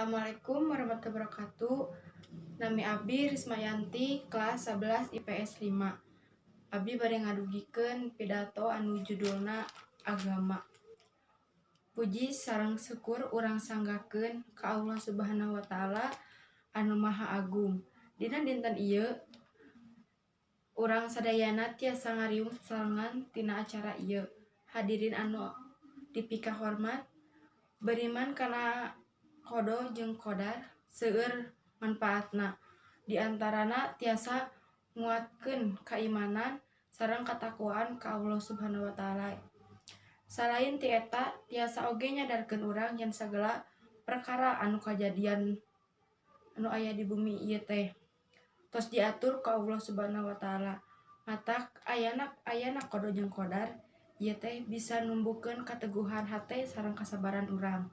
Assalamualaikum warahmatullahi wabarakatuh. Nami Abi Rismayanti, kelas 11 IPS 5. Abi bari ngadugikeun pidato anu judulna agama. Puji sareng syukur urang sanggakeun ka Allah Subhanahu wa taala anu Maha Agung. Dina dinten ieu urang sadayana tiasa ngariung sesarengan tina acara ieu. Hadirin anu dipika hormat, beriman kana kodo jeung qadar seueur manfaatna. Di antarana tiasa nguatkeun keimanan sareng katakwaan ka Allah Subhanahu wa taala. Salain ti eta tiasa oge nyadarkeun urang yen sagala perkara anu kajadian anu aya di bumi ieu teh tos diatur ku Allah Subhanahu wa taala. Matak ayana kodo jeung qadar ieu teh bisa numbuhkeun kateguhan hate sareng kasabaran urang.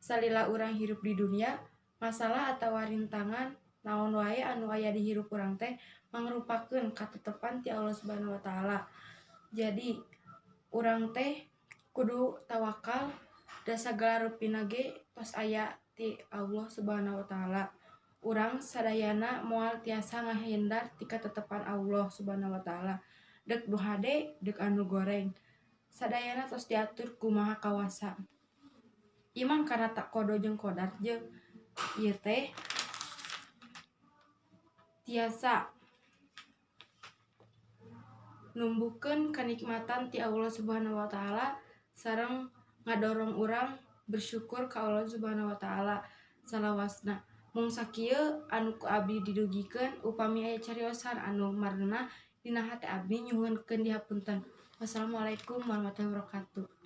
Salila urang hirup di dunia, masalah atawa rintangan naon wae anu aya di hirup urang teh mangrupakeun katetepan ti Allah Subhanahu wa taala. Jadi urang teh kudu tawakal da sagala rupina ge tos aya ti Allah Subhanahu wa taala. Urang sadayana moal tiasa ngahindar ti katetepan Allah Subhanahu wa taala. Deuk nu hade, deuk anu goreng. Sadayana tos diatur ku Maha Kawasa. Iman kana tak kodo jeung qadar jeung ieu teh tiasa numbuhkeun kanikmatan ti Allah Subhanahu wa taala sareng ngadorong urang bersyukur ka Allah Subhanahu wa taala salawasna. Mung sakieu anu ku abdi didugikeun, upami aya cariosan anu marna dina hate abdi nyuhunkeun dihapunten. Wassalamualaikum warahmatullahi wabarakatuh.